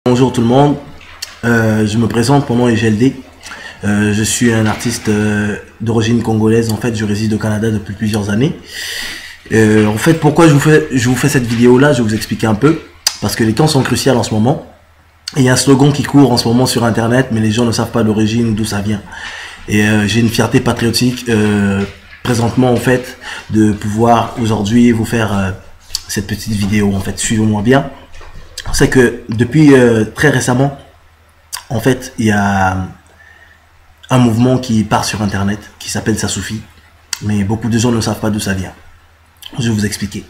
Bonjour tout le monde, je me présente, mon nom est GLD, je suis un artiste d'origine congolaise, en fait je réside au Canada depuis plusieurs années. En fait pourquoi je vous fais cette vidéo là, je vais vous expliquer un peu, parce que les temps sont cruciaux en ce moment. Et il y a un slogan qui court en ce moment sur internet, mais les gens ne savent pas l'origine, d'où ça vient. Et j'ai une fierté patriotique présentement en fait, de pouvoir aujourd'hui vous faire cette petite vidéo en fait, suivez-moi bien. C'est que depuis très récemment, en fait, il y a un mouvement qui part sur internet qui s'appelle Ça Suffit, mais beaucoup de gens ne savent pas d'où ça vient. Je vais vous expliquer.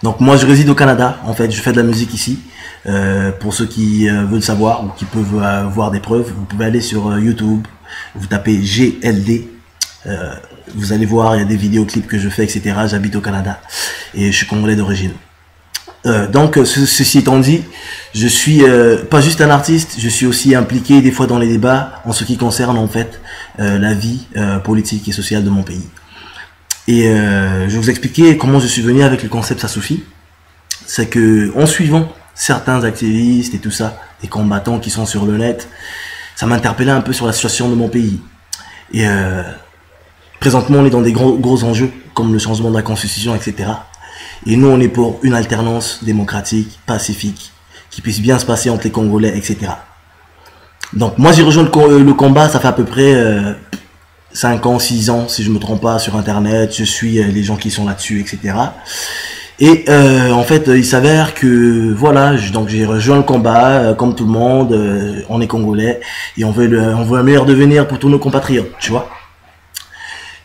Donc moi je réside au Canada, en fait je fais de la musique ici. Pour ceux qui veulent savoir ou qui peuvent voir des preuves, vous pouvez aller sur YouTube, vous tapez GLD, vous allez voir, il y a des vidéoclips que je fais, etc. J'habite au Canada et je suis congolais d'origine. Donc ceci étant dit, je suis pas juste un artiste, je suis aussi impliqué des fois dans les débats en ce qui concerne en fait la vie politique et sociale de mon pays. Et je vais vous expliquer comment je suis venu avec le concept Ça Suffit. C'est que en suivant certains activistes et tout ça, des combattants qui sont sur le net, ça m'interpellait un peu sur la situation de mon pays. Et présentement on est dans des gros enjeux comme le changement de la constitution, etc. Et nous, on est pour une alternance démocratique, pacifique, qui puisse bien se passer entre les Congolais, etc. Donc, moi, j'ai rejoint le combat, ça fait à peu près 5 ans, 6 ans, si je me trompe pas, sur Internet. Je suis les gens qui sont là-dessus, etc. Et en fait, il s'avère que, voilà, donc j'ai rejoint le combat, comme tout le monde, on est Congolais, et on veut un meilleur devenir pour tous nos compatriotes, tu vois.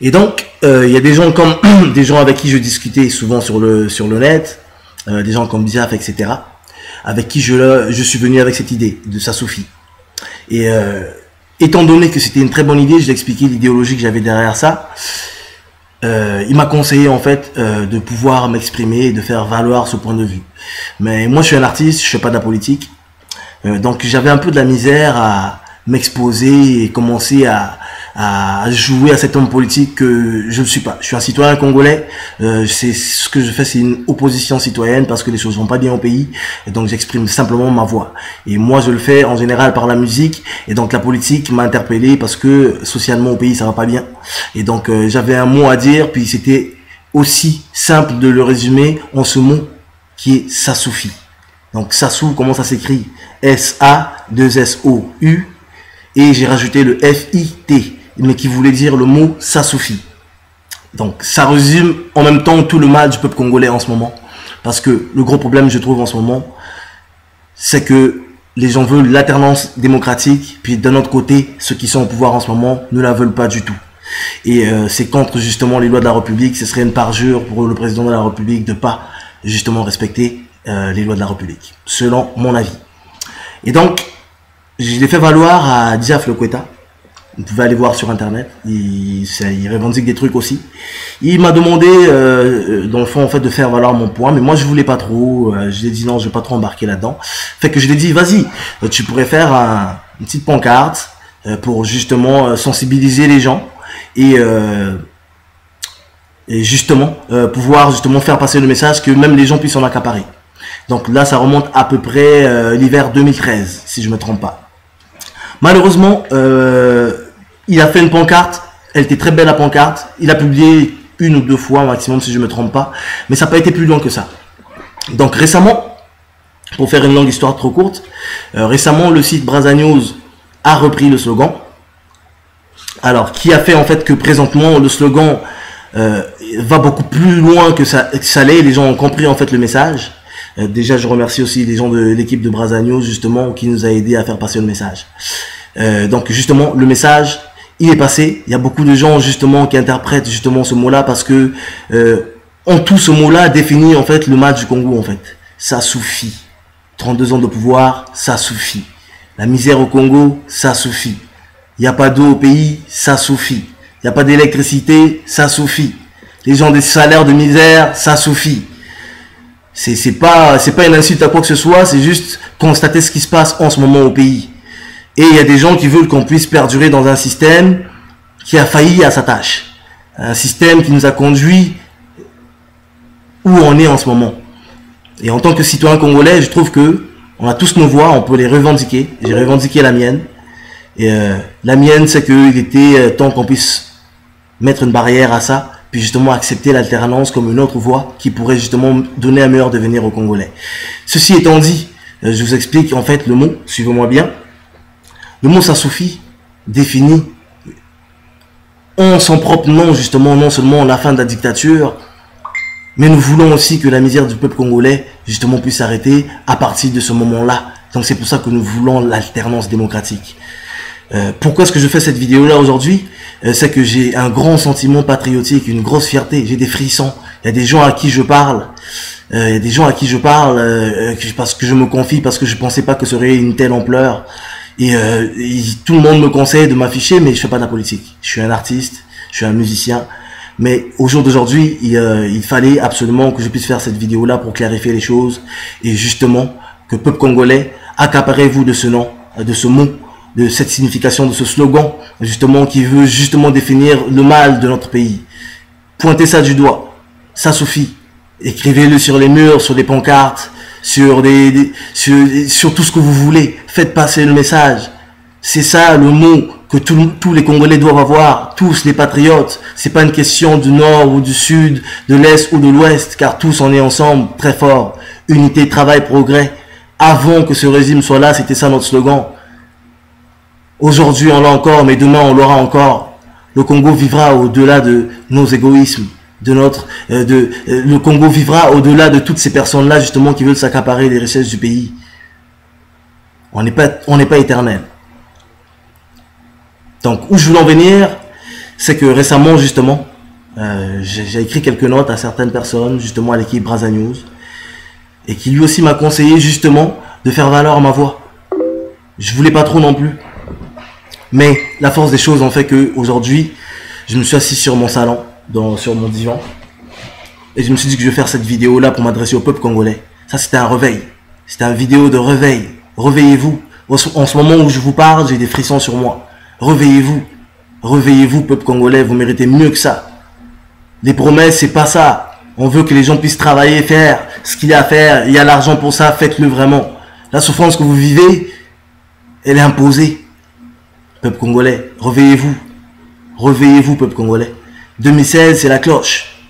Et donc, il y a des gens comme des gens avec qui je discutais souvent sur le net, des gens comme Diaf, etc. avec qui je suis venu avec cette idée de Ça Suffit. Et étant donné que c'était une très bonne idée, je lui ai expliqué l'idéologie que j'avais derrière ça. Il m'a conseillé en fait de pouvoir m'exprimer et de faire valoir ce point de vue. Mais moi, je suis un artiste, je fais pas de la politique, donc j'avais un peu de la misère à m'exposer et commencer à jouer à cet homme politique que je ne suis pas. Je suis un citoyen congolais, c'est ce que je fais, c'est une opposition citoyenne parce que les choses vont pas bien au pays, et donc j'exprime simplement ma voix. Et moi je le fais en général par la musique, et donc la politique m'a interpellé parce que socialement au pays ça va pas bien. Et donc j'avais un mot à dire, puis c'était aussi simple de le résumer en ce mot qui est Ça Suffit. Donc Sassou, comment ça s'écrit? S-A-2-S-O-U, et j'ai rajouté le F-I-T, mais qui voulait dire le mot Ça Suffit. Donc ça résume en même temps tout le mal du peuple congolais en ce moment. Parce que le gros problème, je trouve, en ce moment, c'est que les gens veulent l'alternance démocratique, puis d'un autre côté, ceux qui sont au pouvoir en ce moment ne la veulent pas du tout. Et c'est contre justement les lois de la République. Ce serait une parjure pour le président de la République de pas justement respecter les lois de la République, selon mon avis. Et donc, je l'ai fait valoir à Diaf Loqueta. Vous pouvez aller voir sur internet, il revendique des trucs aussi. Il m'a demandé, dans le fond, en fait, de faire valoir mon point, mais moi je voulais pas trop, je lui ai dit non, je vais pas trop embarquer là-dedans. Fait que je lui ai dit, vas-y, tu pourrais faire une petite pancarte pour justement sensibiliser les gens et justement pouvoir justement faire passer le message que même les gens puissent en accaparer. Donc là, ça remonte à peu près l'hiver 2013, si je me trompe pas. Malheureusement, il a fait une pancarte, elle était très belle la pancarte, il a publié 1 ou 2 fois maximum si je ne me trompe pas, mais ça n'a pas été plus loin que ça. Donc récemment, pour faire une longue histoire trop courte, récemment le site Braza News a repris le slogan. Alors, qui a fait en fait que présentement le slogan va beaucoup plus loin que ça l'est, les gens ont compris en fait le message. Déjà, je remercie aussi les gens de l'équipe de Braza News, justement, qui nous a aidé à faire passer le message. Donc, justement, le message, il est passé. Il y a beaucoup de gens, justement, qui interprètent, justement, ce mot-là parce que, en tout, ce mot-là définit, en fait, le mal du Congo, en fait. Ça suffit. 32 ans de pouvoir, ça suffit. La misère au Congo, ça suffit. Il n'y a pas d'eau au pays, ça suffit. Il n'y a pas d'électricité, ça suffit. Les gens des salaires de misère, ça suffit. C'est pas une insulte à quoi que ce soit, c'est juste constater ce qui se passe en ce moment au pays. Et il y a des gens qui veulent qu'on puisse perdurer dans un système qui a failli à sa tâche. Un système qui nous a conduit où on est en ce moment. Et en tant que citoyen congolais, je trouve que On a tous nos voix, on peut les revendiquer. J'ai revendiqué la mienne. Et la mienne, c'est qu'il était temps qu'on puisse mettre une barrière à ça, puis justement accepter l'alternance comme une autre voie qui pourrait justement donner un meilleur devenir aux Congolais. Ceci étant dit, je vous explique en fait le mot, suivez-moi bien. Le mot ça suffit, définit en son propre nom justement, non seulement la fin de la dictature, mais nous voulons aussi que la misère du peuple congolais justement puisse s'arrêter à partir de ce moment-là. Donc c'est pour ça que nous voulons l'alternance démocratique. Pourquoi est-ce que je fais cette vidéo-là aujourd'hui? C'est que j'ai un grand sentiment patriotique, une grosse fierté, j'ai des frissons. Il y a des gens à qui je parle, parce que je me confie, parce que je pensais pas que ce serait une telle ampleur. Et tout le monde me conseille de m'afficher, mais je fais pas de la politique. Je suis un artiste, je suis un musicien. Mais au jour d'aujourd'hui, il fallait absolument que je puisse faire cette vidéo-là pour clarifier les choses. Et justement, que peuple congolais, accaparez-vous de ce nom, de ce mot, de cette signification, de ce slogan, justement, qui veut justement définir le mal de notre pays. Pointez ça du doigt. Ça suffit. Écrivez-le sur les murs, sur les pancartes, sur tout ce que vous voulez. Faites passer le message. C'est ça le mot que tous les Congolais doivent avoir, tous les patriotes. C'est pas une question du nord ou du sud, de l'est ou de l'ouest, car tous on est ensemble, très fort. Unité, travail, progrès. Avant que ce régime soit là, c'était ça notre slogan. Aujourd'hui on l'a encore, mais demain on l'aura encore. Le Congo vivra au-delà de nos égoïsmes. Le Congo vivra au-delà de toutes ces personnes-là justement qui veulent s'accaparer les richesses du pays. On n'est pas éternel. Donc où je voulais en venir, c'est que récemment justement, j'ai écrit quelques notes à certaines personnes, justement à l'équipe Braza News, et qui lui aussi m'a conseillé justement de faire valoir à ma voix. Je voulais pas trop non plus, mais la force des choses en fait que aujourd'hui, je me suis assis sur mon salon, sur mon divan, et je me suis dit que je vais faire cette vidéo là pour m'adresser au peuple congolais. Ça c'était un réveil, c'était une vidéo de réveil. Réveillez-vous. En ce moment où je vous parle, j'ai des frissons sur moi. Réveillez-vous. Réveillez-vous, peuple congolais, vous méritez mieux que ça. Les promesses, c'est pas ça. On veut que les gens puissent travailler, faire ce qu'il y a à faire. Il y a l'argent pour ça, faites-le vraiment. La souffrance que vous vivez, elle est imposée. Peuple congolais, réveillez-vous. Réveillez-vous, peuple congolais. 2016, c'est la cloche.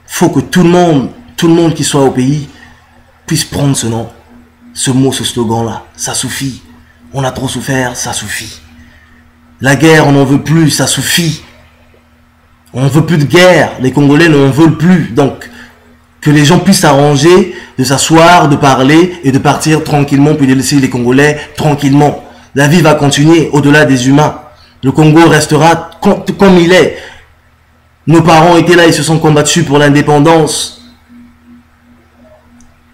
Faut que tout le monde qui soit au pays puisse prendre ce nom, ce mot, ce slogan-là. Ça suffit. On a trop souffert, ça suffit. La guerre, on n'en veut plus, ça suffit. On ne veut plus de guerre. Les Congolais n'en veulent plus. Donc, que les gens puissent s'arranger, de s'asseoir, de parler et de partir tranquillement, puis de laisser les Congolais tranquillement. La vie va continuer au-delà des humains. Le Congo restera comme il est. Nos parents étaient là, ils se sont combattus pour l'indépendance.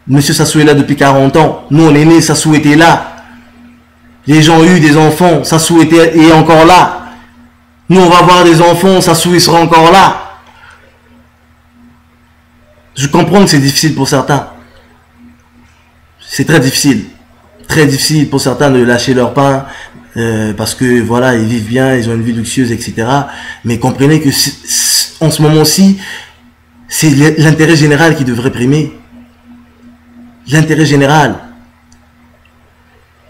Monsieur Sassou est là depuis 40 ans. Nous, on est nés, Sassou était là. Les gens ont eu des enfants, Sassou est encore là. Nous, on va avoir des enfants, Sassou il sera encore là. Je comprends que c'est difficile pour certains. C'est très difficile. Très difficile pour certains de lâcher leur pain. Parce que voilà, ils vivent bien, ils ont une vie luxueuse, etc. Mais comprenez que en ce moment-ci, c'est l'intérêt général qui devrait primer. L'intérêt général.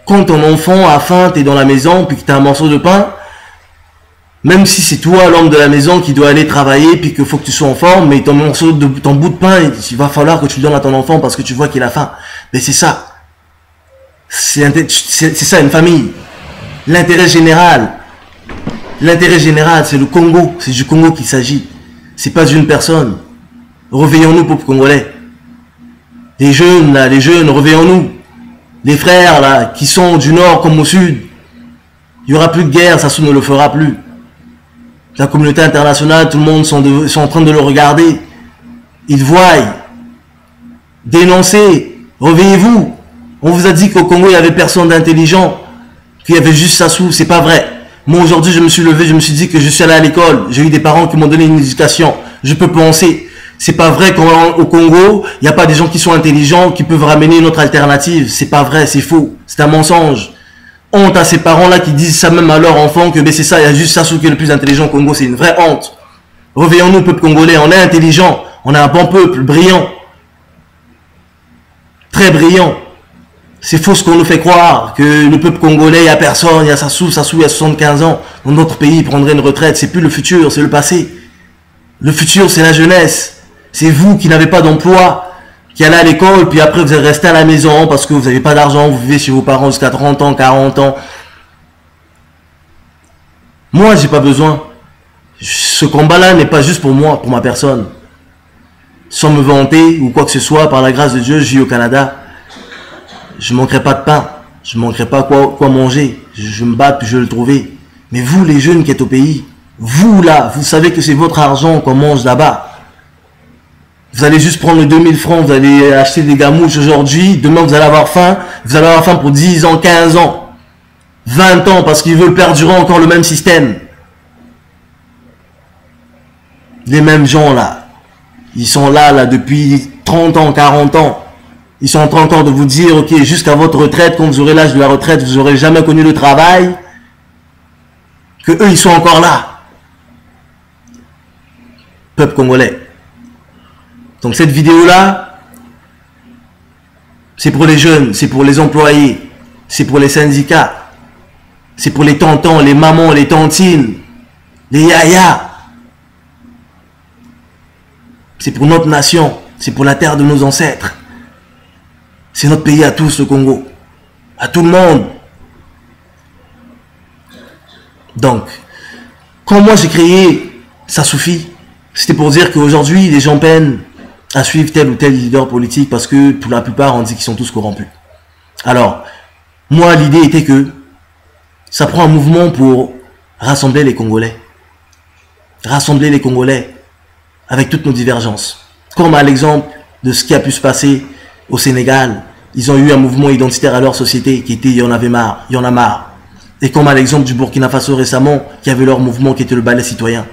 Quand ton enfant a faim, tu es dans la maison, puis que tu as un morceau de pain, même si c'est toi, l'homme de la maison, qui doit aller travailler, puis qu'il faut que tu sois en forme, mais ton bout de pain, il va falloir que tu le donnes à ton enfant parce que tu vois qu'il a faim. Mais c'est ça. C'est ça, une famille. L'intérêt général. L'intérêt général, c'est le Congo. C'est du Congo qu'il s'agit. C'est pas d'une personne. Réveillons-nous, peuple congolais. Les jeunes, là, les jeunes, réveillons-nous. Les frères, là, qui sont du nord comme au sud. Il n'y aura plus de guerre, Sassou ne le fera plus. La communauté internationale, tout le monde sont en train de le regarder. Ils voient. Dénoncez. Réveillez-vous. On vous a dit qu'au Congo, il n'y avait personne d'intelligent. Qu'il y avait juste Sassou. C'est pas vrai. Moi, aujourd'hui, je me suis levé, je me suis dit que je suis allé à l'école. J'ai eu des parents qui m'ont donné une éducation. Je peux penser. C'est pas vrai qu'au Congo, il n'y a pas des gens qui sont intelligents, qui peuvent ramener une autre alternative. C'est pas vrai, c'est faux. C'est un mensonge. Honte à ces parents-là qui disent ça même à leurs enfants que ben c'est ça, il y a juste Sassou qui est le plus intelligent au Congo. C'est une vraie honte. Réveillons-nous, peuple congolais. On est intelligent. On est un bon peuple, brillant. très brillant. C'est faux ce qu'on nous fait croire, que le peuple congolais, il n'y a personne, il y a Sassou, il y a 75 ans. Dans notre pays, il prendrait une retraite. C'est plus le futur, c'est le passé. Le futur, c'est la jeunesse. C'est vous qui n'avez pas d'emploi, qui allez à l'école, puis après vous allez rester à la maison parce que vous n'avez pas d'argent, vous vivez chez vos parents jusqu'à 30 ans, 40 ans. Moi, j'ai pas besoin. Ce combat-là n'est pas juste pour moi, pour ma personne. Sans me vanter ou quoi que ce soit, par la grâce de Dieu, je vis au Canada. Je manquerai pas de pain. Je manquerai pas quoi manger. Je me bats puis je vais le trouver. Mais vous, les jeunes qui êtes au pays, vous là, vous savez que c'est votre argent qu'on mange là-bas. Vous allez juste prendre les 2000 francs, vous allez acheter des gamouches aujourd'hui. Demain, vous allez avoir faim. Vous allez avoir faim pour 10 ans, 15 ans, 20 ans, parce qu'ils veulent perdurer encore le même système. Les mêmes gens là, ils sont là depuis 30 ans, 40 ans. Ils sont en train encore de vous dire, ok, jusqu'à votre retraite, quand vous aurez l'âge de la retraite, vous n'aurez jamais connu le travail, que eux, ils sont encore là. Peuple congolais. Donc cette vidéo-là, c'est pour les jeunes, c'est pour les employés, c'est pour les syndicats, c'est pour les tontons, les mamans, les tantines, les yayas. C'est pour notre nation, c'est pour la terre de nos ancêtres. C'est notre pays à tous, le Congo. À tout le monde. Donc, quand moi j'ai créé Ça suffit, c'était pour dire qu'aujourd'hui, les gens peinent à suivre tel ou tel leader politique parce que pour la plupart, on dit qu'ils sont tous corrompus. Alors, moi, l'idée était que ça prend un mouvement pour rassembler les Congolais. Rassembler les Congolais avec toutes nos divergences. Comme à l'exemple de ce qui a pu se passer au Sénégal, ils ont eu un mouvement identitaire à leur société qui était il y en avait marre, il y en a marre. Et comme à l'exemple du Burkina Faso récemment, qui avait leur mouvement qui était le ballet citoyen.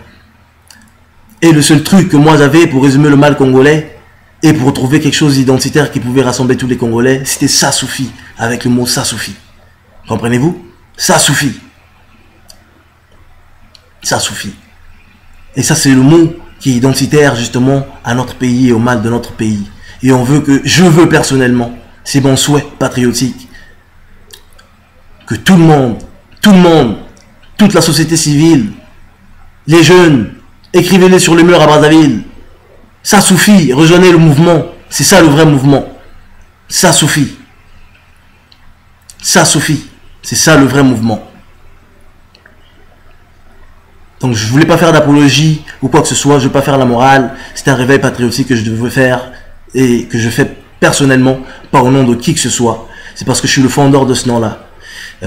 Et le seul truc que moi j'avais pour résumer le mal congolais et pour trouver quelque chose d'identitaire qui pouvait rassembler tous les Congolais, c'était ça suffit, avec le mot ça suffit. Comprenez-vous? Ça suffit. Ça suffit. Et ça c'est le mot qui est identitaire justement à notre pays et au mal de notre pays. Et on veut que, je veux personnellement, c'est mon souhait patriotique, que tout le monde, toute la société civile, les jeunes, écrivez-les sur les murs à Brazzaville. Ça suffit, rejoignez le mouvement. C'est ça le vrai mouvement. Ça suffit. Ça suffit. C'est ça le vrai mouvement. Donc je voulais pas faire d'apologie ou quoi que ce soit, je veux pas faire la morale. C'est un réveil patriotique que je devais faire et que je fais personnellement, pas au nom de qui que ce soit. C'est parce que je suis le fondeur de ce nom-là.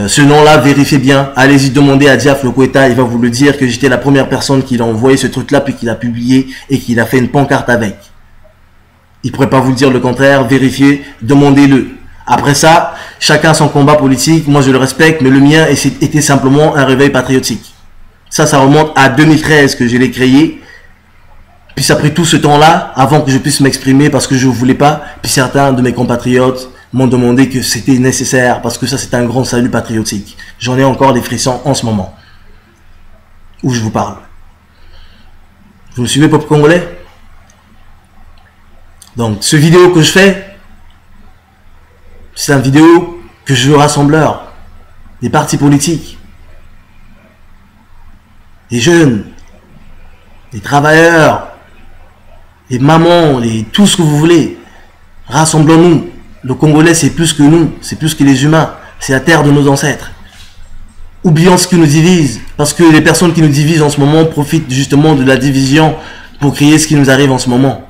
Ce nom-là, vérifiez bien. Allez-y demander à Diaf Lokweta, il va vous le dire que j'étais la première personne qui l'a envoyé ce truc-là puis qu'il a publié et qu'il a fait une pancarte avec. Il pourrait pas vous dire le contraire, vérifiez, demandez-le. Après ça, chacun son combat politique, moi je le respecte, mais le mien était simplement un réveil patriotique. Ça remonte à 2013 que je l'ai créé. Puis ça a pris tout ce temps-là avant que je puisse m'exprimer parce que je ne voulais pas. Puis certains de mes compatriotes m'ont demandé que c'était nécessaire parce que ça c'est un grand salut patriotique. J'en ai encore des frissons en ce moment où je vous parle. Vous me suivez, peuple congolais? Donc ce vidéo que je fais, c'est une vidéo que je veux rassembleur des partis politiques, des jeunes, des travailleurs, les mamans, tout ce que vous voulez. Rassemblons-nous. Le Congolais, c'est plus que nous, c'est plus que les humains, c'est la terre de nos ancêtres. Oublions ce qui nous divise, parce que les personnes qui nous divisent en ce moment profitent justement de la division pour créer ce qui nous arrive en ce moment.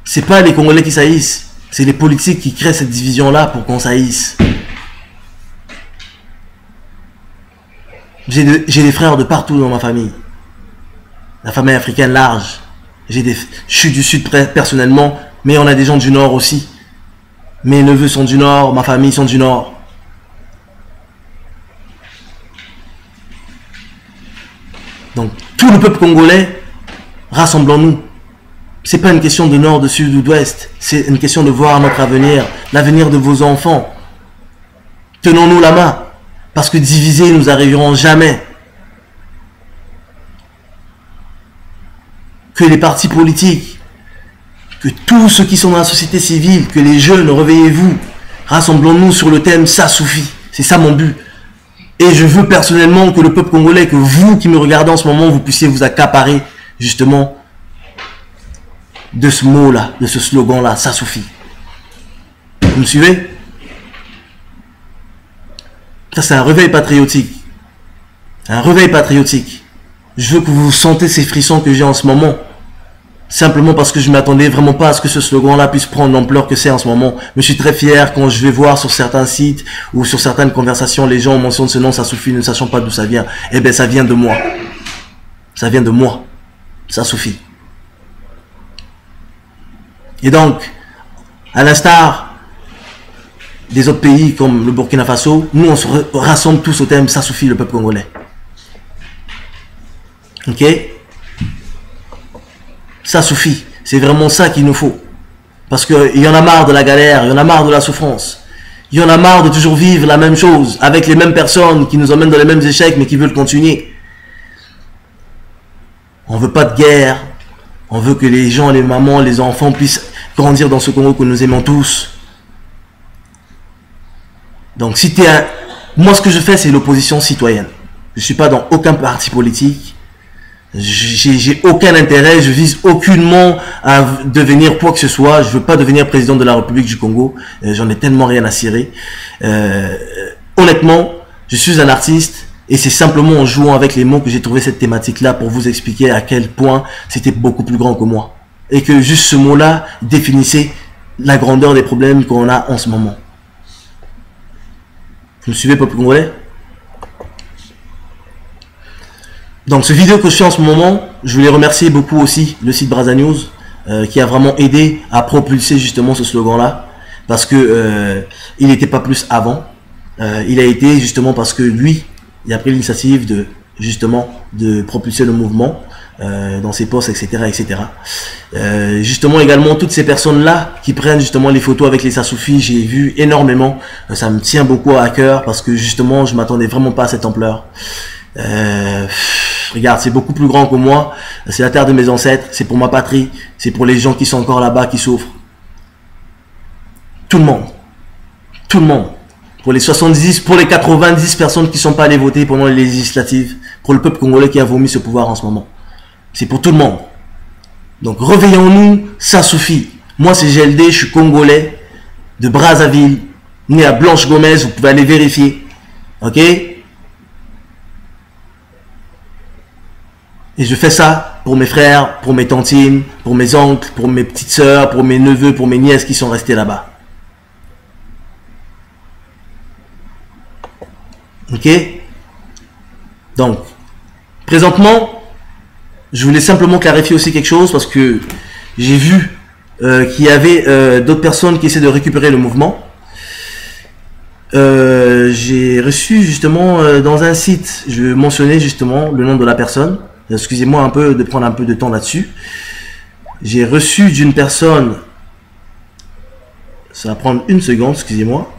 C'est pas les Congolais qui saillissent, c'est les politiques qui créent cette division-là pour qu'on saillisse. J'ai des frères de partout dans ma famille. La famille africaine large. Je suis du sud personnellement, mais on a des gens du nord aussi. Mes neveux sont du nord, ma famille sont du nord. Donc, tout le peuple congolais, rassemblons-nous. C'est pas une question de nord, de sud ou d'ouest. C'est une question de voir notre avenir, l'avenir de vos enfants. Tenons-nous la main, parce que divisés, nous n'arriverons jamais. Que les partis politiques, que tous ceux qui sont dans la société civile, que les jeunes, réveillez-vous, rassemblons-nous sur le thème « ça suffit ». C'est ça mon but. Et je veux personnellement que le peuple congolais, que vous qui me regardez en ce moment, vous puissiez vous accaparer justement de ce mot-là, de ce slogan-là, ça suffit. Vous me suivez? Ça, c'est un réveil patriotique. Un réveil patriotique. Je veux que vous sentez ces frissons que j'ai en ce moment. Simplement parce que je ne m'attendais vraiment pas à ce que ce slogan-là puisse prendre l'ampleur que c'est en ce moment. Mais je suis très fier quand je vais voir sur certains sites ou sur certaines conversations, les gens mentionnent ce nom, ça suffit, ne sachant pas d'où ça vient. Eh bien, ça vient de moi. Ça vient de moi. Ça suffit. Et donc, à l'instar des autres pays comme le Burkina Faso, nous on se rassemble tous au thème « ça suffit le peuple congolais ». Ok? Ça suffit. C'est vraiment ça qu'il nous faut. Parce qu'il y en a marre de la galère, il y en a marre de la souffrance. Il y en a marre de toujours vivre la même chose avec les mêmes personnes qui nous emmènent dans les mêmes échecs mais qui veulent continuer. On veut pas de guerre. On veut que les gens, les mamans, les enfants puissent grandir dans ce Congo que nous aimons tous. Donc si t'es un... Moi ce que je fais c'est l'opposition citoyenne. Je suis pas dans aucun parti politique. J'ai aucun intérêt, je vise aucunement à devenir quoi que ce soit. Je veux pas devenir président de la République du Congo. J'en ai tellement rien à cirer. Honnêtement, je suis un artiste et c'est simplement en jouant avec les mots que j'ai trouvé cette thématique-là pour vous expliquer à quel point c'était beaucoup plus grand que moi. Et que juste ce mot-là définissait la grandeur des problèmes qu'on a en ce moment. Vous me suivez, peuple congolais? Donc, ce vidéo que je fais en ce moment, je voulais remercier beaucoup aussi le site Braza News qui a vraiment aidé à propulser justement ce slogan-là parce que il n'était pas plus avant. Il a été justement parce que lui, il a pris l'initiative de justement de propulser le mouvement dans ses posts, etc., etc. Justement également toutes ces personnes-là qui prennent justement les photos avec les ça suffit, j'ai vu énormément. Ça me tient beaucoup à cœur parce que justement je m'attendais vraiment pas à cette ampleur. Regarde, c'est beaucoup plus grand que moi. C'est la terre de mes ancêtres. C'est pour ma patrie. C'est pour les gens qui sont encore là-bas, qui souffrent. Tout le monde. Tout le monde. Pour les 70, pour les 90 personnes qui ne sont pas allées voter pendant les législatives. Pour le peuple congolais qui a vomi ce pouvoir en ce moment. C'est pour tout le monde. Donc, réveillons-nous. Ça suffit. Moi, c'est GLD. Je suis congolais. De Brazzaville. Né à Blanche Gomez. Vous pouvez aller vérifier. Ok? Et je fais ça pour mes frères, pour mes tantines, pour mes oncles, pour mes petites sœurs, pour mes neveux, pour mes nièces qui sont restés là-bas. Ok? Donc, présentement, je voulais simplement clarifier aussi quelque chose parce que j'ai vu qu'il y avait d'autres personnes qui essaient de récupérer le mouvement. J'ai reçu justement dans un site, je vais mentionner justement le nom de la personne. Excusez-moi un peu de prendre un peu de temps là-dessus. J'ai reçu d'une personne, ça va prendre une seconde, excusez-moi.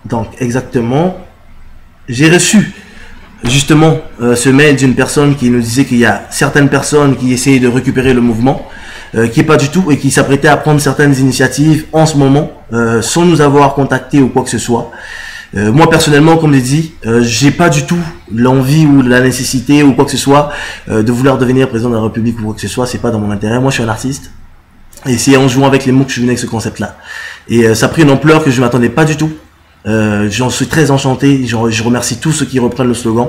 Donc exactement, j'ai reçu justement ce mail d'une personne qui nous disait qu'il y a certaines personnes qui essayaient de récupérer le mouvement, qui est pas du tout et qui s'apprêtaient à prendre certaines initiatives en ce moment, sans nous avoir contacté ou quoi que ce soit. Moi personnellement, comme je l'ai dit, j'ai pas du tout l'envie ou la nécessité ou quoi que ce soit de vouloir devenir président de la République ou quoi que ce soit. C'est pas dans mon intérêt. Moi, je suis un artiste et c'est en jouant avec les mots que je suis venu avec ce concept-là. Et ça a pris une ampleur que je m'attendais pas du tout. J'en suis très enchanté. Je remercie tous ceux qui reprennent le slogan.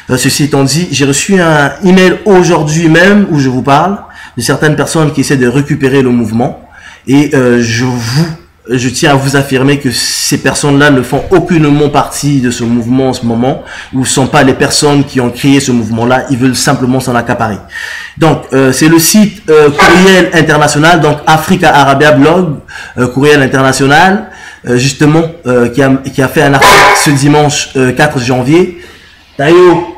Ceci étant dit, j'ai reçu un email aujourd'hui même où je vous parle de certaines personnes qui essaient de récupérer le mouvement et je tiens à vous affirmer que ces personnes-là ne font aucunement partie de ce mouvement en ce moment, ou ne sont pas les personnes qui ont créé ce mouvement-là, ils veulent simplement s'en accaparer. Donc, c'est le site Courriel International, donc Africa Arabia Blog, Courriel International, justement, qui a fait un article ce dimanche 4 janvier. Tayo,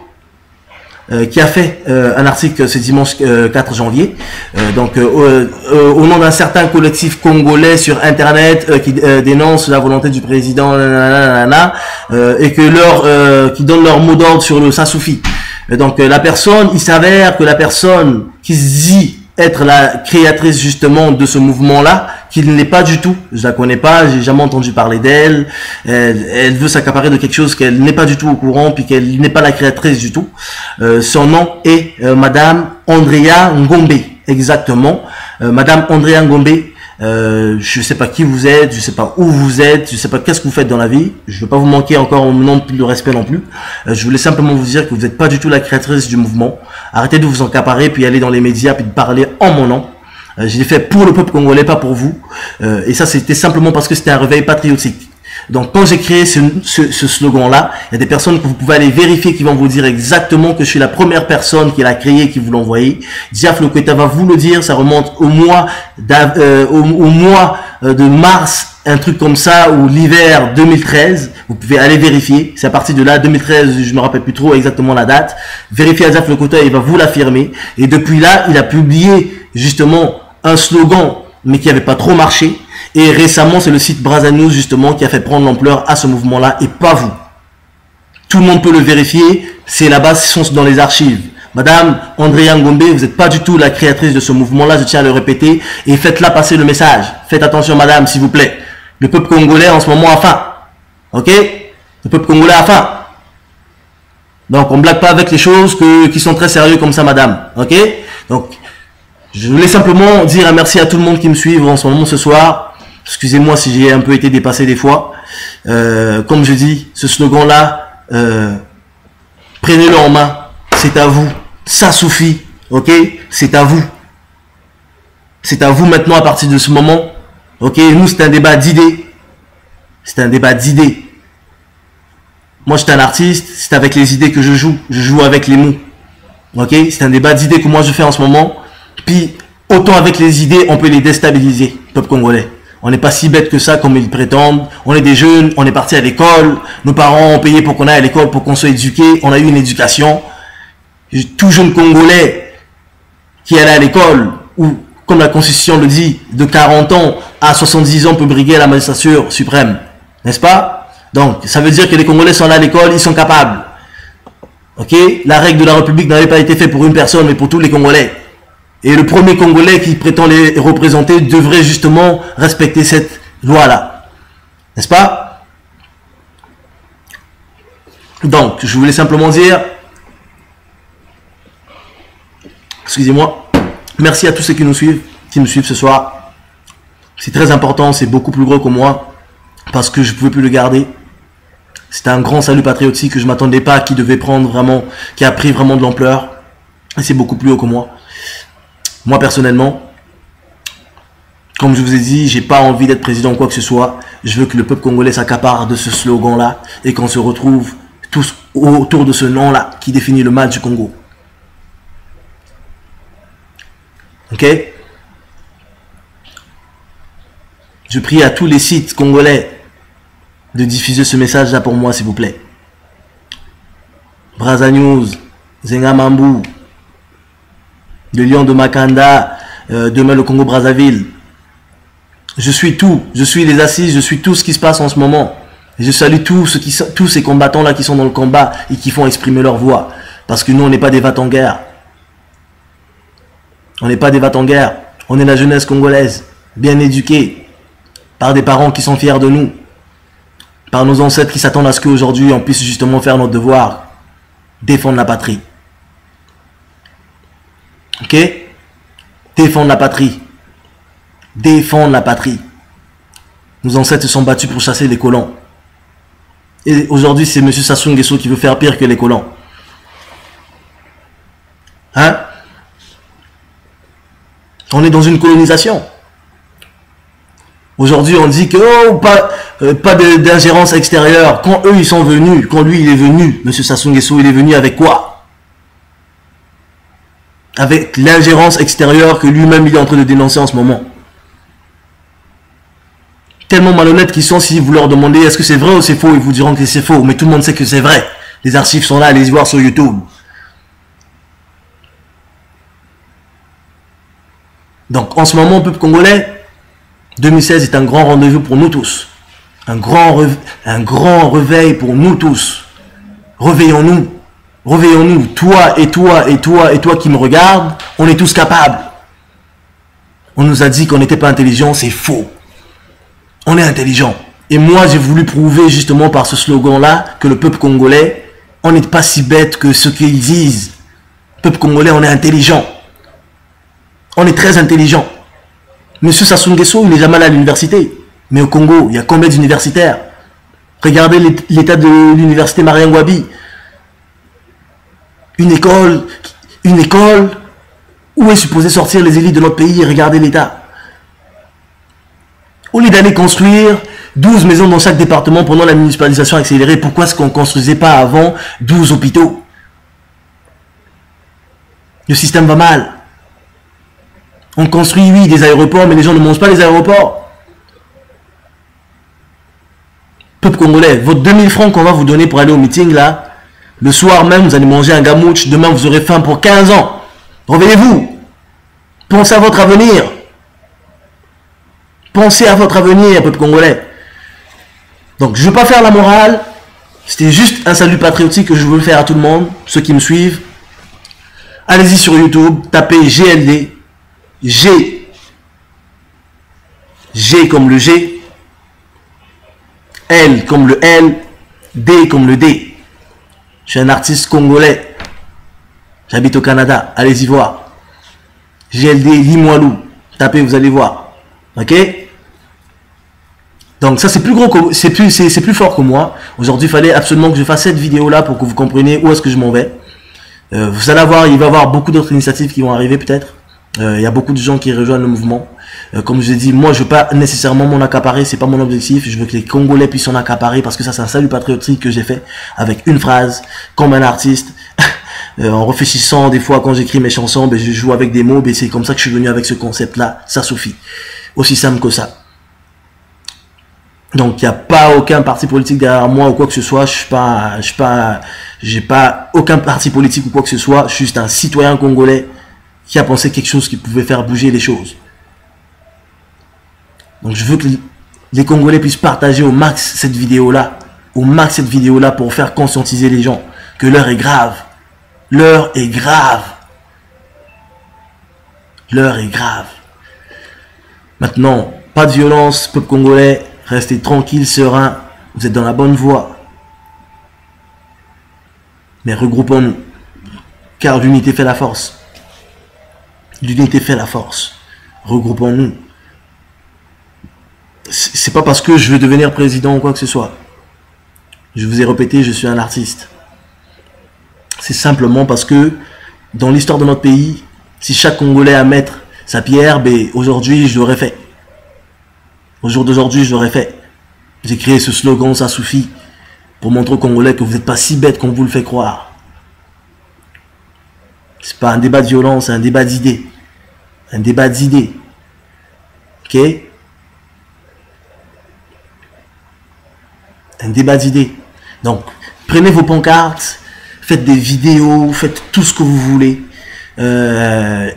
qui a fait un article ce dimanche 4 janvier, au nom d'un certain collectif congolais sur internet qui dénonce la volonté du président et que qui donne leur mot d'ordre sur le ça suffit. Donc la personne, il s'avère que la personne qui se dit être la créatrice justement de ce mouvement-là, qu'il n'est pas du tout. Je la connais pas, j'ai jamais entendu parler d'elle. Elle veut s'accaparer de quelque chose qu'elle n'est pas du tout au courant, puis qu'elle n'est pas la créatrice du tout. Son nom est Madame Andrea Ngombe, exactement. Madame Andrea Ngombe. Je sais pas qui vous êtes, je sais pas où vous êtes, je sais pas qu'est-ce que vous faites dans la vie. Je veux pas vous manquer encore non plus de respect non plus. Je voulais simplement vous dire que vous n'êtes pas du tout la créatrice du mouvement. Arrêtez de vous accaparer puis aller dans les médias puis de parler en mon nom. Je l'ai fait pour le peuple congolais, pas pour vous. Et ça, c'était simplement parce que c'était un réveil patriotique. Donc, quand j'ai créé ce slogan-là, il y a des personnes que vous pouvez aller vérifier qui vont vous dire exactement que je suis la première personne qui l'a créé et qui vous l'a envoyé. Diaf Lokweta va vous le dire, ça remonte au mois de mars, un truc comme ça, ou l'hiver 2013. Vous pouvez aller vérifier. C'est à partir de là, 2013, je me rappelle plus trop exactement la date. Vérifiez à Diaf Lokweta, il va vous l'affirmer. Et depuis là, il a publié justement un slogan, mais qui n'avait pas trop marché. Et récemment, c'est le site Braza News justement qui a fait prendre l'ampleur à ce mouvement-là et pas vous. Tout le monde peut le vérifier, c'est là-bas, ce sont dans les archives. Madame Andrea Ngombe, vous n'êtes pas du tout la créatrice de ce mouvement-là, je tiens à le répéter, et faites-la passer le message. Faites attention madame, s'il vous plaît. Le peuple congolais en ce moment a faim. Ok? Le peuple congolais a faim. Donc on ne blague pas avec les choses qui sont très sérieuses comme ça madame. Ok? Donc, je voulais simplement dire un merci à tout le monde qui me suit en ce moment ce soir. Excusez-moi si j'ai un peu été dépassé des fois. Comme je dis, ce slogan-là, prenez-le en main. C'est à vous. Ça suffit. Ok? C'est à vous. C'est à vous maintenant à partir de ce moment. Ok? Nous, c'est un débat d'idées. C'est un débat d'idées. Moi, je suis un artiste. C'est avec les idées que je joue. Je joue avec les mots. Ok? C'est un débat d'idées que moi, je fais en ce moment. Puis, autant avec les idées, on peut les déstabiliser, peuple congolais. On n'est pas si bête que ça comme ils prétendent. On est des jeunes, on est parti à l'école. Nos parents ont payé pour qu'on aille à l'école, pour qu'on soit éduqué. On a eu une éducation. Tout jeune Congolais qui allait à l'école, ou comme la Constitution le dit, de 40 ans à 70 ans peut briguer à la magistrature suprême. N'est-ce pas? Donc, ça veut dire que les Congolais sont allés à l'école, ils sont capables. Ok? La règle de la République n'avait pas été faite pour une personne, mais pour tous les Congolais. Et le premier Congolais qui prétend les représenter devrait justement respecter cette loi-là. N'est-ce pas? Donc, je voulais simplement dire, excusez-moi, merci à tous ceux qui me suivent ce soir. C'est très important, c'est beaucoup plus gros que moi, parce que je ne pouvais plus le garder. C'était un grand salut patriotique que je ne m'attendais pas, qui devait prendre vraiment, qui a pris vraiment de l'ampleur. Et c'est beaucoup plus haut que moi. Moi, personnellement, comme je vous ai dit, j'ai pas envie d'être président ou quoi que ce soit. Je veux que le peuple congolais s'accapare de ce slogan-là et qu'on se retrouve tous autour de ce nom-là qui définit le mal du Congo. Ok? Je prie à tous les sites congolais de diffuser ce message-là pour moi, s'il vous plaît. Braza News, Zenga Mambu, le Lion de Makanda, demain le Congo-Brazzaville. Je suis tout, je suis les assises, je suis tout ce qui se passe en ce moment. Et je salue tous ces combattants-là qui sont dans le combat et qui font exprimer leur voix. Parce que nous, on n'est pas des vats en guerre. On n'est pas des vats en guerre. On est la jeunesse congolaise, bien éduquée, par des parents qui sont fiers de nous, par nos ancêtres qui s'attendent à ce qu'aujourd'hui, on puisse justement faire notre devoir, défendre la patrie. Ok? Défendre la patrie. Défendre la patrie. Nos ancêtres se sont battus pour chasser les colons. Et aujourd'hui, c'est M. Sassou Nguesso qui veut faire pire que les colons. Hein? On est dans une colonisation. Aujourd'hui, on dit que oh, pas d'ingérence extérieure. Quand eux, ils sont venus, quand lui, il est venu, M. Sassou Nguesso, il est venu avec quoi? Avec l'ingérence extérieure que lui-même il est en train de dénoncer en ce moment. Tellement malhonnêtes qu'ils sont, si vous leur demandez est-ce que c'est vrai ou c'est faux, ils vous diront que c'est faux, mais tout le monde sait que c'est vrai. Les archives sont là, allez y voir sur YouTube. Donc en ce moment, peuple congolais, 2016 est un grand rendez-vous pour nous tous. Un grand réveil pour nous tous. Réveillons-nous. Réveillons-nous, toi et toi et toi et toi qui me regardes, on est tous capables. On nous a dit qu'on n'était pas intelligent, c'est faux. On est intelligent. Et moi, j'ai voulu prouver justement par ce slogan-là que le peuple congolais, on n'est pas si bête que ce qu'ils disent. Le peuple congolais, on est intelligent. On est très intelligent. Monsieur Sassou Nguesso, il n'est jamais allé à l'université. Mais au Congo, il y a combien d'universitaires? Regardez l'état de l'université Marien Ngouabi. Une école où est supposé sortir les élites de notre pays, et regardez l'état. Au lieu d'aller construire 12 maisons dans chaque département pendant la municipalisation accélérée, pourquoi est-ce qu'on ne construisait pas avant 12 hôpitaux? Le système va mal. On construit, oui, des aéroports, mais les gens ne mangent pas les aéroports. Peuple congolais, votre 2000 francs qu'on va vous donner pour aller au meeting, là, le soir même, vous allez manger un gamouche, demain vous aurez faim pour 15 ans. Réveillez-vous. Pensez à votre avenir. Pensez à votre avenir, peuple congolais. Donc, je ne veux pas faire la morale. C'était juste un salut patriotique que je veux faire à tout le monde, ceux qui me suivent. Allez-y sur YouTube, tapez GLD. G comme le G. L comme le L. D comme le D. Je suis un artiste congolais. J'habite au Canada. Allez-y voir. GLD Limoilou. Tapez, vous allez voir. Ok? Donc ça c'est plus gros que c'est plus fort que moi. Aujourd'hui, il fallait absolument que je fasse cette vidéo là pour que vous compreniez où est-ce que je m'en vais. Vous allez voir, il va y avoir beaucoup d'autres initiatives qui vont arriver peut-être. Il y a beaucoup de gens qui rejoignent le mouvement. Comme je vous ai dit, moi je veux pas nécessairement m'en accaparer, c'est pas mon objectif. Je veux que les Congolais puissent s'en accaparer parce que ça c'est un salut patriotique que j'ai fait avec une phrase, comme un artiste. En réfléchissant des fois quand j'écris mes chansons, ben, je joue avec des mots, ben, c'est comme ça que je suis venu avec ce concept là, ça suffit. Aussi simple que ça. Donc il n'y a pas aucun parti politique derrière moi ou quoi que ce soit, j'ai pas aucun parti politique ou quoi que ce soit, je suis juste un citoyen congolais qui a pensé quelque chose qui pouvait faire bouger les choses. Donc je veux que les Congolais puissent partager au max cette vidéo-là, pour faire conscientiser les gens que l'heure est grave. L'heure est grave. L'heure est grave. Maintenant, pas de violence, peuple congolais, restez tranquille, serein, vous êtes dans la bonne voie. Mais regroupons-nous, car l'unité fait la force. L'unité fait la force. Regroupons-nous. C'est pas parce que je veux devenir président ou quoi que ce soit. Je vous ai répété, je suis un artiste. C'est simplement parce que dans l'histoire de notre pays, si chaque Congolais a à mettre sa pierre, ben aujourd'hui je l'aurais fait. Au jour d'aujourd'hui, je l'aurais fait. J'ai créé ce slogan, ça suffit, pour montrer aux Congolais que vous n'êtes pas si bêtes qu'on vous le fait croire. C'est pas un débat de violence, c'est un débat d'idées. Un débat d'idées. Ok? Un débat d'idées. Donc, prenez vos pancartes, faites des vidéos, faites tout ce que vous voulez.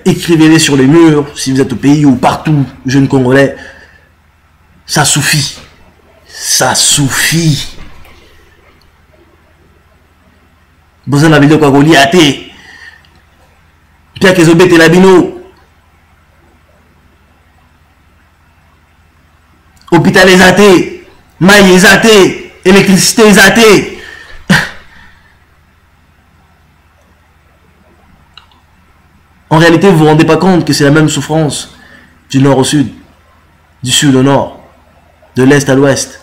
Écrivez-les sur les murs, si vous êtes au pays ou partout, jeunes Congolais. Ça suffit. Ça suffit. Besoin de la vidéo quoi liaté. Pierre Kezobé Telabino. Hôpital les athées. Maille les athées. Électricité les athées. En réalité, vous vous rendez pas compte que c'est la même souffrance du nord au sud, du sud au nord, de l'est à l'ouest.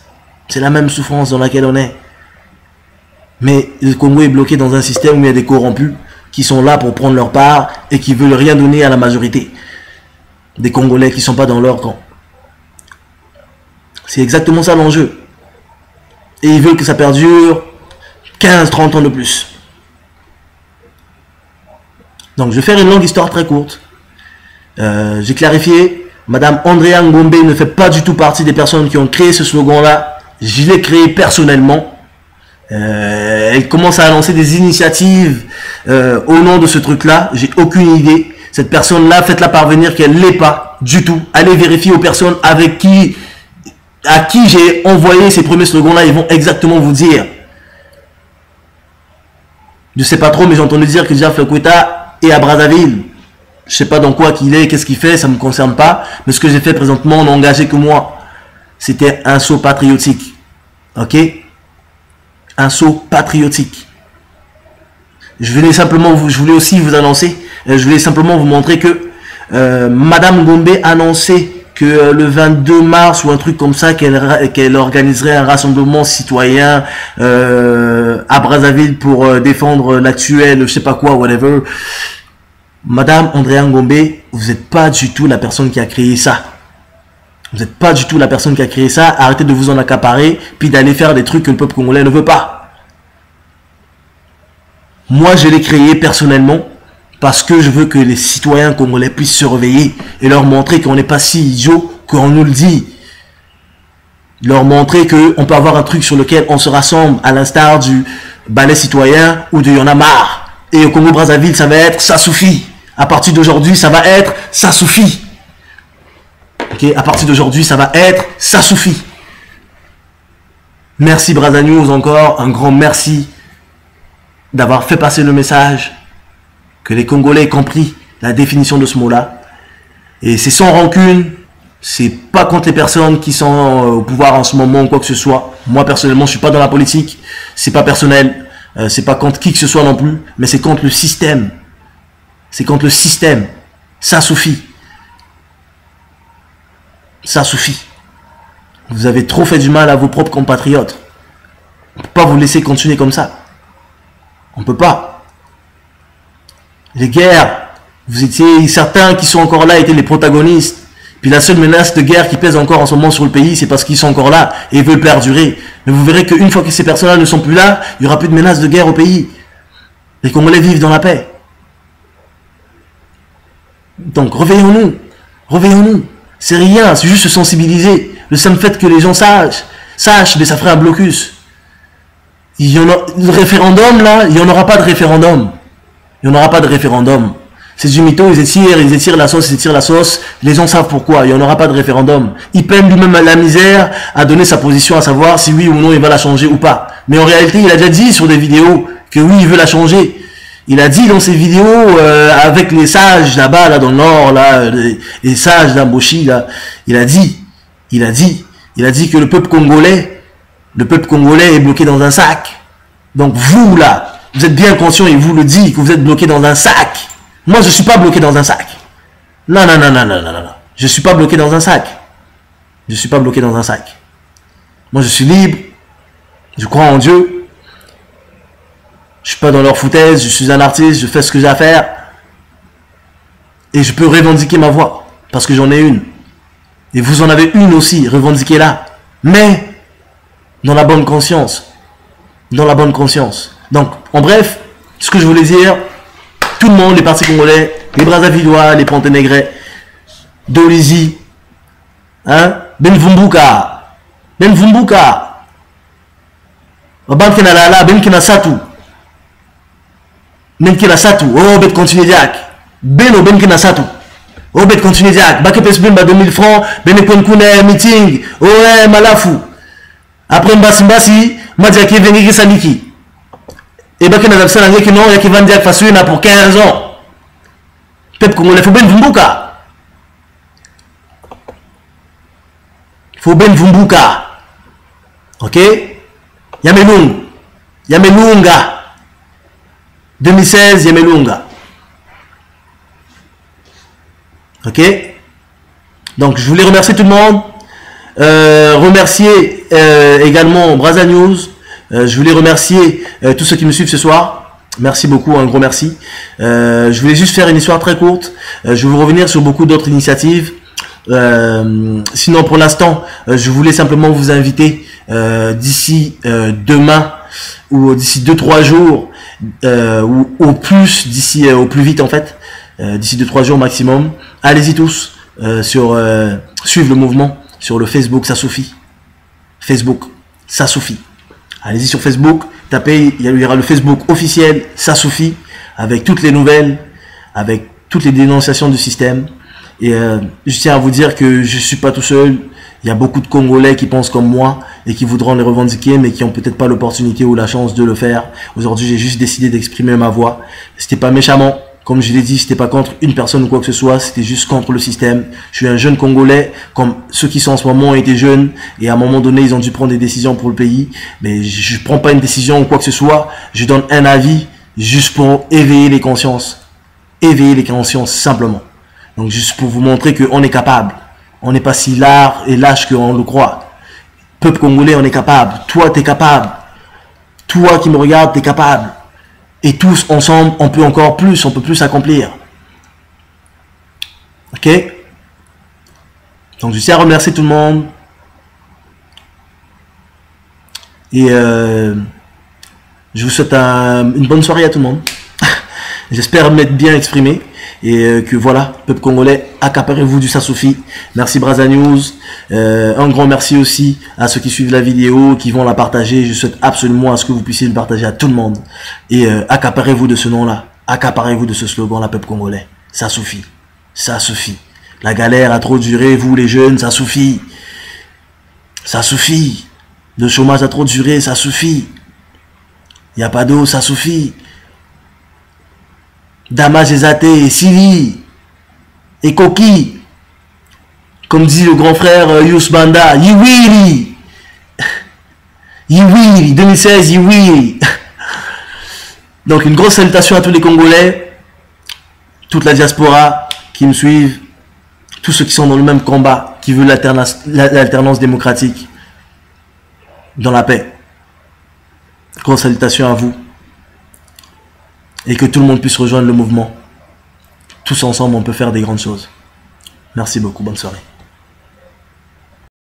C'est la même souffrance dans laquelle on est. Mais le Congo est bloqué dans un système où il y a des corrompus qui sont là pour prendre leur part et qui veulent rien donner à la majorité. Des Congolais qui ne sont pas dans leur camp. C'est exactement ça l'enjeu. Et ils veulent que ça perdure 15-30 ans de plus. Donc je vais faire une longue histoire très courte. J'ai clarifié. Madame Andrea Ngombe ne fait pas du tout partie des personnes qui ont créé ce slogan-là. Je l'ai créé personnellement. Elle commence à lancer des initiatives au nom de ce truc-là. J'ai aucune idée. Cette personne-là, faites-la parvenir qu'elle ne l'est pas du tout. Allez vérifier aux personnes à qui j'ai envoyé ces premiers slogans-là. Ils vont exactement vous dire. Je ne sais pas trop, mais j'ai entendu dire que déjà Flekweta est à Brazzaville. Je sais pas dans quoi qu'il est, qu'est-ce qu'il fait, ça me concerne pas. Mais ce que j'ai fait présentement n'a engagé que moi. C'était un saut patriotique. Ok? Un saut patriotique. Je voulais aussi vous annoncer, je voulais simplement vous montrer que Madame Gombe annonçait que le 22 mars ou un truc comme ça, qu'elle organiserait un rassemblement citoyen à Brazzaville pour défendre l'actuel, je sais pas quoi, whatever. Madame Andréa Ngombe, vous n'êtes pas du tout la personne qui a créé ça. Vous n'êtes pas du tout la personne qui a créé ça. Arrêtez de vous en accaparer, puis d'aller faire des trucs que le peuple congolais ne veut pas. Moi, je l'ai créé personnellement parce que je veux que les citoyens congolais puissent se réveiller et leur montrer qu'on n'est pas si idiots qu'on nous le dit. Leur montrer qu'on peut avoir un truc sur lequel on se rassemble à l'instar du ballet citoyen ou de Y'en a marre. Et au Congo-Brazzaville, ça va être ça suffit. À partir d'aujourd'hui, ça va être ça suffit. Ok, à partir d'aujourd'hui, ça va être ça suffit. Merci Brazza News encore, un grand merci d'avoir fait passer le message, que les Congolais aient compris la définition de ce mot-là. Et c'est sans rancune, c'est pas contre les personnes qui sont au pouvoir en ce moment ou quoi que ce soit. Moi personnellement, je suis pas dans la politique, c'est pas personnel, c'est pas contre qui que ce soit non plus, mais c'est contre le système. C'est contre le système. Ça suffit. Ça suffit. Vous avez trop fait du mal à vos propres compatriotes. On ne peut pas vous laisser continuer comme ça. On ne peut pas. Les guerres, vous étiez certains qui sont encore là étaient les protagonistes. Puis la seule menace de guerre qui pèse encore en ce moment sur le pays, c'est parce qu'ils sont encore là et veulent perdurer. Mais vous verrez qu'une fois que ces personnes-là ne sont plus là, il n'y aura plus de menace de guerre au pays. Les Congolais vivent dans la paix. Donc réveillons-nous. Réveillons-nous. C'est rien, c'est juste se sensibiliser. Le simple fait que les gens sachent, mais ça ferait un blocus. Il y en a, le référendum là, il n'y en aura pas de référendum. Il n'y en aura pas de référendum. C'est du mytho, ils étirent la sauce, les gens savent pourquoi, il n'y en aura pas de référendum. Il peine lui-même à la misère à donner sa position, à savoir si oui ou non il va la changer ou pas. Mais en réalité, il a déjà dit sur des vidéos que oui, il veut la changer. Il a dit dans ses vidéos avec les sages là-bas, là dans le nord, là, les sages d'Amboshi, là, il a dit que le peuple congolais est bloqué dans un sac. Donc vous là, vous êtes bien conscient, il vous le dit, que vous êtes bloqué dans un sac. Moi je suis pas bloqué dans un sac. Non. Je suis pas bloqué dans un sac. Je suis pas bloqué dans un sac. Moi je suis libre. Je crois en Dieu. Je suis pas dans leur foutaise, je suis un artiste, je fais ce que j'ai à faire. Et je peux revendiquer ma voix. Parce que j'en ai une. Et vous en avez une aussi, revendiquez-la. Mais dans la bonne conscience. Dans la bonne conscience. Donc, en bref, ce que je voulais dire, tout le monde, les partis congolais, les Brazzavillois, les Pontenegrais, Dolizy, hein, Benvumbuka, Bankina Lala, Benkina Satu, Benkina Satu, oh, bet continue Diak, Beno Benkina Satu, oh, bet continue Diak, Bakepes Bimba 2000 francs, Benekonkune meeting, oh, Malafu, après Mbasi, Madiaki Venigi Saniki. Et bien, qu'il y a des gens qui vont dire que pour 15 ans. Peut-être qu'on le fait bien Vumbuka. Il faut bien Vumbuka. Ok? Yamelunga. 2016, Yamelunga. Ok? Donc, je voulais remercier tout le monde. Remercier également Brazza News. Je voulais remercier tous ceux qui me suivent ce soir. Merci beaucoup, un gros merci. Je voulais juste faire une histoire très courte. Je vais revenir sur beaucoup d'autres initiatives. Sinon, pour l'instant, je voulais simplement vous inviter d'ici demain ou d'ici 2-3 jours ou au plus, d'ici au plus vite en fait, d'ici 2-3 jours maximum. Allez-y tous suivre le mouvement sur le Facebook, ça suffit. Facebook, ça suffit. Allez-y sur Facebook, tapez, il y aura le Facebook officiel, ça suffit, avec toutes les nouvelles, avec toutes les dénonciations du système. Et je tiens à vous dire que je suis pas tout seul. Il y a beaucoup de Congolais qui pensent comme moi et qui voudront les revendiquer, mais qui ont peut-être pas l'opportunité ou la chance de le faire. Aujourd'hui, j'ai juste décidé d'exprimer ma voix. C'était pas méchamment, Comme je l'ai dit, j'étais pas contre une personne ou quoi que ce soit, c'était juste contre le système. Je suis un jeune Congolais, comme ceux qui sont en ce moment ont été jeunes, et à un moment donné, ils ont dû prendre des décisions pour le pays. Mais je prends pas une décision ou quoi que ce soit, je donne un avis juste pour éveiller les consciences. Éveiller les consciences, simplement. Donc juste pour vous montrer qu'on est capable. On n'est pas si lard et lâche qu'on le croit. Peuple congolais, on est capable. Toi, t'es capable. Toi qui me regardes, t'es capable. Et tous ensemble, on peut encore plus, on peut plus accomplir. Ok? Donc je tiens à remercier tout le monde. Et je vous souhaite une bonne soirée à tout le monde. J'espère m'être bien exprimé. Et que voilà, peuple congolais, accaparez-vous du ça suffit. Merci Braza News. Un grand merci aussi à ceux qui suivent la vidéo, qui vont la partager. Je souhaite absolument à ce que vous puissiez le partager à tout le monde. Et accaparez-vous de ce nom-là. Accaparez-vous de ce slogan-là, peuple congolais. Ça suffit. Ça suffit. La galère a trop duré, vous les jeunes, ça suffit. Ça suffit. Le chômage a trop duré, ça suffit. Il n'y a pas d'eau, ça suffit. Damas et athées, Sili et Koki, comme dit le grand frère Yous Banda, Yiwiri, Yiwiri, 2016, Yiwiri. Donc une grosse salutation à tous les Congolais, toute la diaspora qui me suivent, tous ceux qui sont dans le même combat, qui veulent l'alternance démocratique, dans la paix. Grosse salutation à vous. Et que tout le monde puisse rejoindre le mouvement. Tous ensemble, on peut faire des grandes choses. Merci beaucoup, bonne soirée.